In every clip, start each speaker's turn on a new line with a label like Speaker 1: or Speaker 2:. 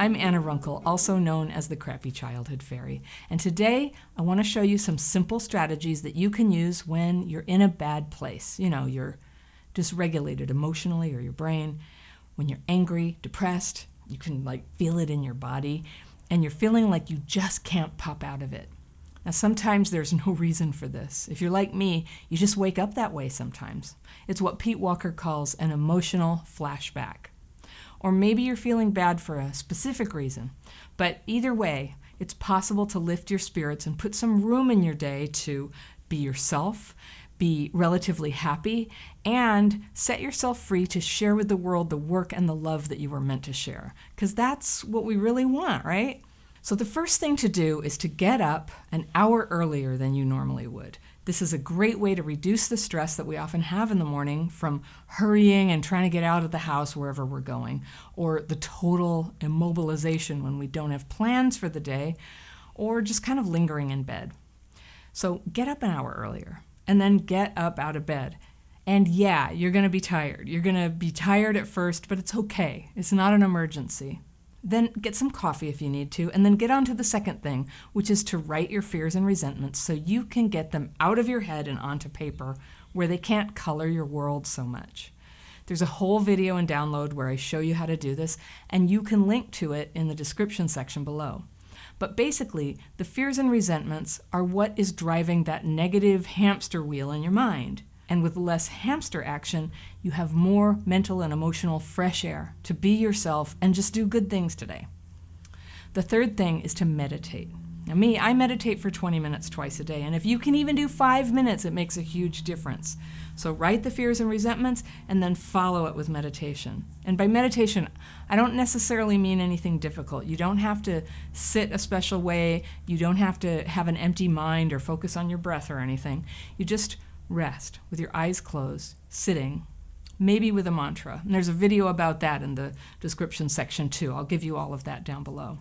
Speaker 1: I'm Anna Runkle, also known as the Crappy Childhood Fairy, and today I want to show you some simple strategies that you can use when you're in a bad place. You know, you're dysregulated emotionally, or your brain, when you're angry, depressed, you can feel it in your body, and you're feeling like you just can't pop out of it. Now, sometimes there's no reason for this. If you're like me, you just wake up that way sometimes. It's what Pete Walker calls an emotional flashback. Or maybe you're feeling bad for a specific reason. But either way, it's possible to lift your spirits and put some room in your day to be yourself, be relatively happy, and set yourself free to share with the world the work and the love that you were meant to share. Because that's what we really want, right? So the first thing to do is to get up an hour earlier than you normally would. This is a great way to reduce the stress that we often have in the morning from hurrying and trying to get out of the house wherever we're going, or the total immobilization when we don't have plans for the day, or just kind of lingering in bed. So get up an hour earlier, and then get up out of bed. And yeah, you're going to be tired. You're going to be tired at first, but it's okay. It's not an emergency. Then get some coffee if you need to, and then get on to the second thing, which is to write your fears and resentments so you can get them out of your head and onto paper where they can't color your world so much. There's a whole video and download where I show you how to do this, and you can link to it in the description section below. But basically, the fears and resentments are what is driving that negative hamster wheel in your mind. And with less hamster action, you have more mental and emotional fresh air to be yourself and just do good things today. The third thing is to meditate. Now I meditate for 20 minutes twice a day, and if you can even do 5 minutes, it makes a huge difference. So write the fears and resentments and then follow it with meditation. And by meditation, I don't necessarily mean anything difficult. You don't have to sit a special way. You don't have to have an empty mind or focus on your breath or anything. You just rest with your eyes closed, sitting, maybe with a mantra. And there's a video about that in the description section too. I'll give you all of that down below.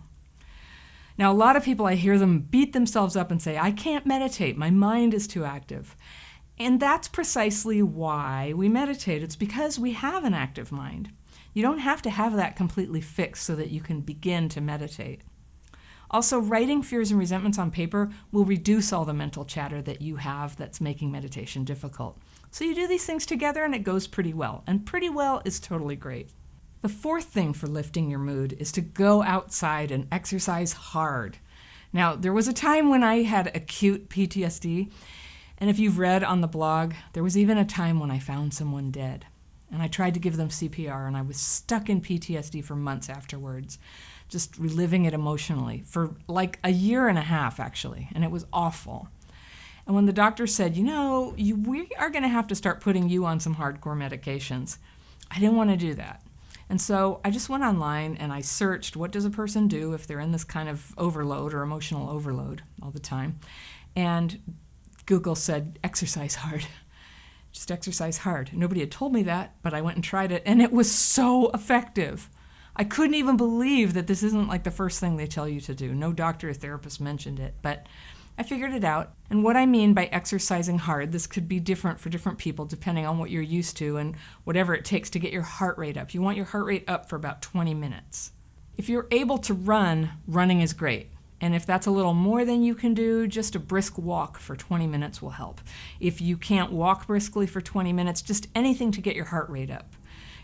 Speaker 1: Now, a lot of people, I hear them beat themselves up and say, I can't meditate, my mind is too active. And that's precisely why we meditate. It's because we have an active mind. You don't have to have that completely fixed so that you can begin to meditate. Also, writing fears and resentments on paper will reduce all the mental chatter that you have that's making meditation difficult. So you do these things together and it goes pretty well. And pretty well is totally great. The fourth thing for lifting your mood is to go outside and exercise hard. Now, there was a time when I had acute PTSD, and if you've read on the blog, there was even a time when I found someone dead. And I tried to give them CPR, and I was stuck in PTSD for months afterwards, just reliving it emotionally for like a year and a half, actually, and it was awful. And when the doctor said, we are going to have to start putting you on some hardcore medications, I didn't want to do that. And so I just went online and I searched, what does a person do if they're in this kind of overload or emotional overload all the time? And Google said, exercise hard. Just exercise hard. Nobody had told me that, but I went and tried it, and it was so effective. I couldn't even believe that this isn't like the first thing they tell you to do. No doctor or therapist mentioned it, but I figured it out. And what I mean by exercising hard, this could be different for different people depending on what you're used to and whatever it takes to get your heart rate up. You want your heart rate up for about 20 minutes. If you're able to run, running is great. And if that's a little more than you can do, just a brisk walk for 20 minutes will help. If you can't walk briskly for 20 minutes, just anything to get your heart rate up.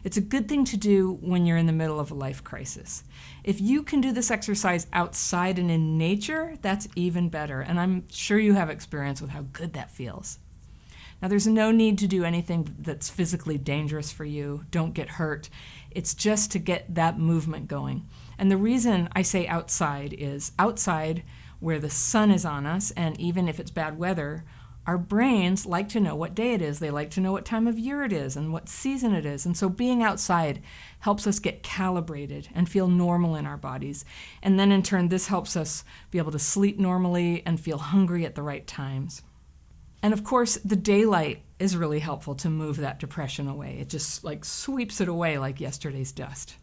Speaker 1: It's a good thing to do when you're in the middle of a life crisis. If you can do this exercise outside and in nature, that's even better. And I'm sure you have experience with how good that feels. Now, there's no need to do anything that's physically dangerous for you. Don't get hurt. It's just to get that movement going. And the reason I say outside is outside where the sun is on us, and even if it's bad weather, our brains like to know what day it is. They like to know what time of year it is and what season it is. And so being outside helps us get calibrated and feel normal in our bodies. And then in turn, this helps us be able to sleep normally and feel hungry at the right times. And of course, the daylight is really helpful to move that depression away. It just sweeps it away like yesterday's dust.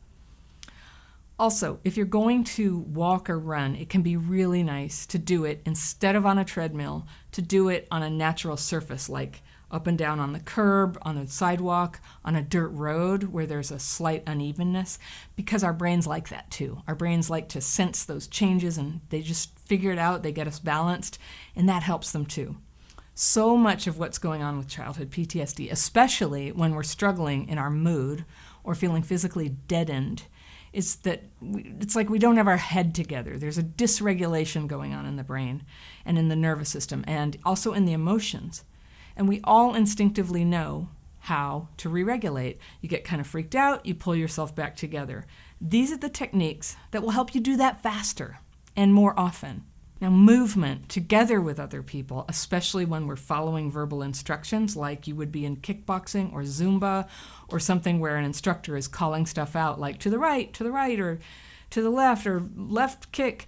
Speaker 1: Also, if you're going to walk or run, it can be really nice to do it instead of on a treadmill, to do it on a natural surface like up and down on the curb, on the sidewalk, on a dirt road where there's a slight unevenness, because our brains like that too. Our brains like to sense those changes, and they just figure it out, they get us balanced, and that helps them too. So much of what's going on with childhood PTSD, especially when we're struggling in our mood or feeling physically deadened, is that it's like we don't have our head together. There's a dysregulation going on in the brain and in the nervous system and also in the emotions. And we all instinctively know how to re-regulate. You get kind of freaked out, you pull yourself back together. These are the techniques that will help you do that faster and more often. Now, movement together with other people, especially when we're following verbal instructions like you would be in kickboxing or Zumba or something where an instructor is calling stuff out like to the right, or to the left, or left kick.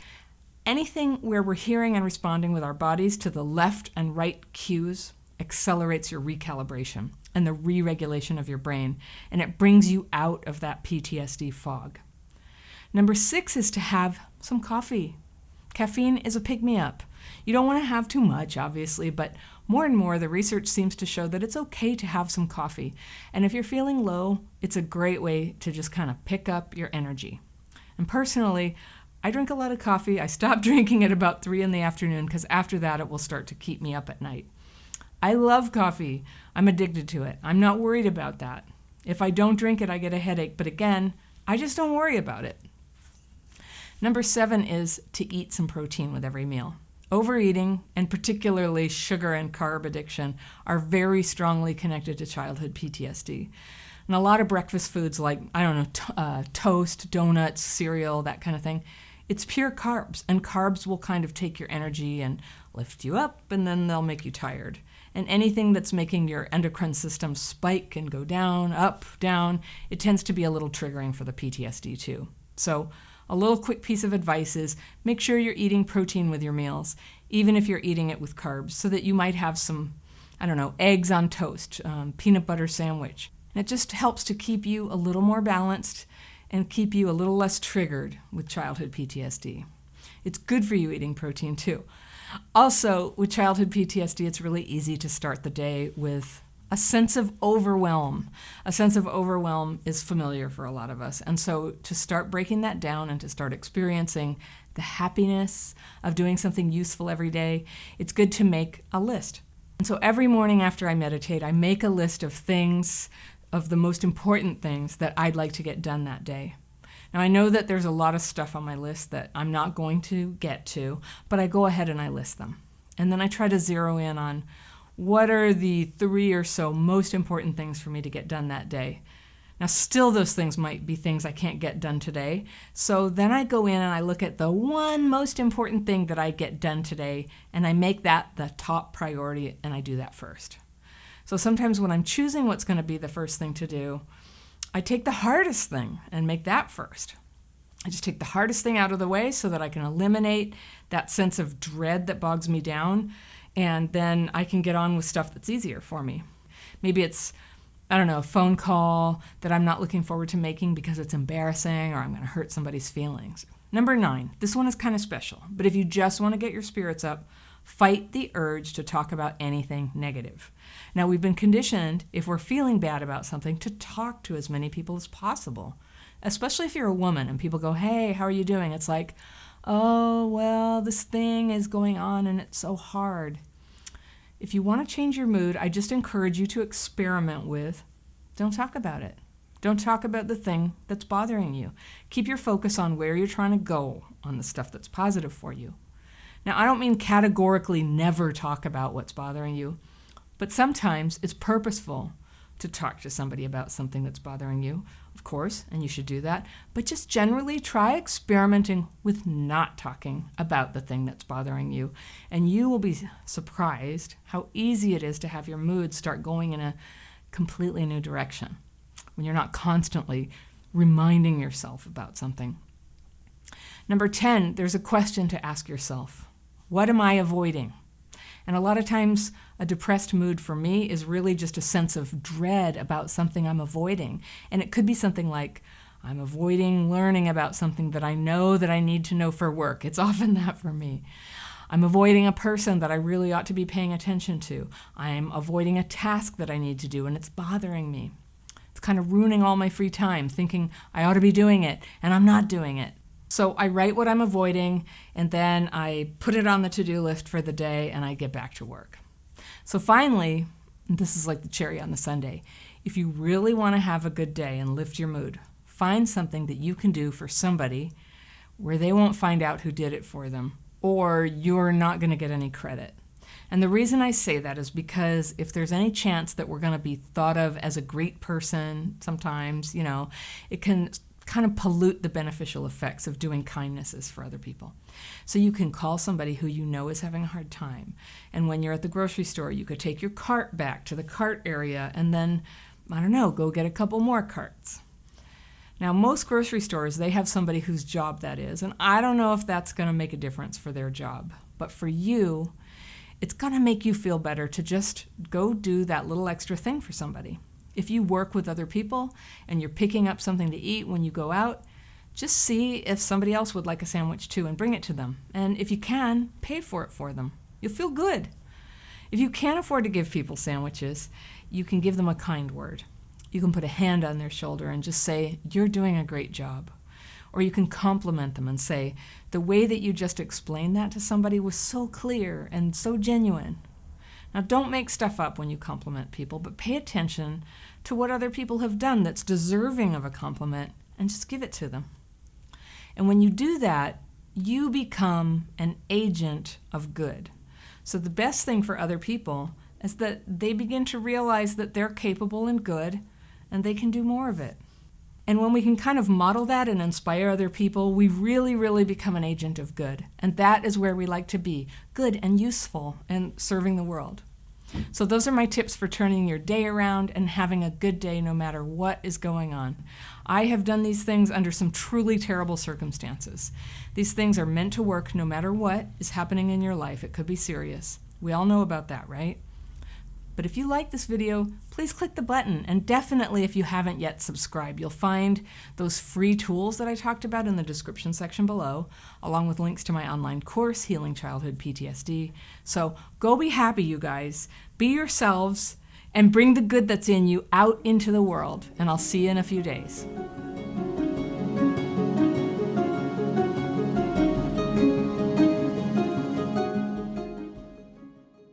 Speaker 1: Anything where we're hearing and responding with our bodies to the left and right cues accelerates your recalibration and the re-regulation of your brain, and it brings you out of that PTSD fog. Number 6 is to have some coffee. Caffeine is a pick-me-up. You don't want to have too much, obviously, but more and more the research seems to show that it's okay to have some coffee. And if you're feeling low, it's a great way to just kind of pick up your energy. And personally, I drink a lot of coffee. I stop drinking at about 3 in the afternoon because after that it will start to keep me up at night. I love coffee. I'm addicted to it. I'm not worried about that. If I don't drink it, I get a headache. But again, I just don't worry about it. Number 7 is to eat some protein with every meal. Overeating, and particularly sugar and carb addiction, are very strongly connected to childhood PTSD. And a lot of breakfast foods like, toast, donuts, cereal, that kind of thing, it's pure carbs. And carbs will kind of take your energy and lift you up, and then they'll make you tired. And anything that's making your endocrine system spike and go down, up, down, it tends to be a little triggering for the PTSD too. So a little quick piece of advice is make sure you're eating protein with your meals, even if you're eating it with carbs, so that you might have some, eggs on toast, peanut butter sandwich. And it just helps to keep you a little more balanced and keep you a little less triggered with childhood PTSD. It's good for you eating protein too. Also, with childhood PTSD, it's really easy to start the day with a sense of overwhelm. A sense of overwhelm is familiar for a lot of us. And so to start breaking that down and to start experiencing the happiness of doing something useful every day, it's good to make a list. And so every morning after I meditate, I make a list of things, of the most important things that I'd like to get done that day. Now, I know that there's a lot of stuff on my list that I'm not going to get to, but I go ahead and I list them. And then I try to zero in on what are the 3 or so most important things for me to get done that day. Now, still those things might be things I can't get done today. So then I go in and I look at the one most important thing that I get done today, and I make that the top priority, and I do that first. So sometimes when I'm choosing what's going to be the first thing to do, I take the hardest thing and make that first. I just take the hardest thing out of the way so that I can eliminate that sense of dread that bogs me down, and then I can get on with stuff that's easier for me. Maybe it's, a phone call that I'm not looking forward to making because it's embarrassing or I'm going to hurt somebody's feelings. Number 9, this one is kind of special, but if you just want to get your spirits up, fight the urge to talk about anything negative. Now, we've been conditioned, if we're feeling bad about something, to talk to as many people as possible, especially if you're a woman and people go, "Hey, how are you doing?" It's like, "Oh, well, this thing is going on and it's so hard." If you want to change your mood, I just encourage you to experiment with, don't talk about it. Don't talk about the thing that's bothering you. Keep your focus on where you're trying to go, on the stuff that's positive for you. Now, I don't mean categorically never talk about what's bothering you, but sometimes it's purposeful to talk to somebody about something that's bothering you, of course, and you should do that, but just generally try experimenting with not talking about the thing that's bothering you, and you will be surprised how easy it is to have your mood start going in a completely new direction when you're not constantly reminding yourself about something. Number 10, there's a question to ask yourself. What am I avoiding? And a lot of times, a depressed mood for me is really just a sense of dread about something I'm avoiding. And it could be something like, I'm avoiding learning about something that I know that I need to know for work. It's often that for me. I'm avoiding a person that I really ought to be paying attention to. I'm avoiding a task that I need to do and it's bothering me. It's kind of ruining all my free time, thinking I ought to be doing it and I'm not doing it. So I write what I'm avoiding and then I put it on the to-do list for the day and I get back to work. So finally, and this is like the cherry on the sundae, if you really want to have a good day and lift your mood, find something that you can do for somebody where they won't find out who did it for them, or you're not going to get any credit. And the reason I say that is because if there's any chance that we're going to be thought of as a great person sometimes, it can kind of pollute the beneficial effects of doing kindnesses for other people. So you can call somebody who you know is having a hard time. And when you're at the grocery store, you could take your cart back to the cart area and then, go get a couple more carts. Now, most grocery stores, they have somebody whose job that is, and I don't know if that's going to make a difference for their job. But for you, it's going to make you feel better to just go do that little extra thing for somebody. If you work with other people and you're picking up something to eat when you go out, just see if somebody else would like a sandwich too and bring it to them. And if you can, pay for it for them. You'll feel good. If you can't afford to give people sandwiches, you can give them a kind word. You can put a hand on their shoulder and just say, "You're doing a great job." Or you can compliment them and say, "The way that you just explained that to somebody was so clear and so genuine." Now, don't make stuff up when you compliment people, but pay attention to what other people have done that's deserving of a compliment and just give it to them. And when you do that, you become an agent of good. So the best thing for other people is that they begin to realize that they're capable and good and they can do more of it. And when we can kind of model that and inspire other people, we really, really become an agent of good. And that is where we like to be, good and useful and serving the world. So those are my tips for turning your day around and having a good day no matter what is going on. I have done these things under some truly terrible circumstances. These things are meant to work no matter what is happening in your life. It could be serious. We all know about that, right? But if you like this video, please click the button, and definitely if you haven't yet subscribed, you'll find those free tools that I talked about in the description section below, along with links to my online course, Healing Childhood PTSD. So go be happy, you guys. Be yourselves and bring the good that's in you out into the world, and I'll see you in a few days.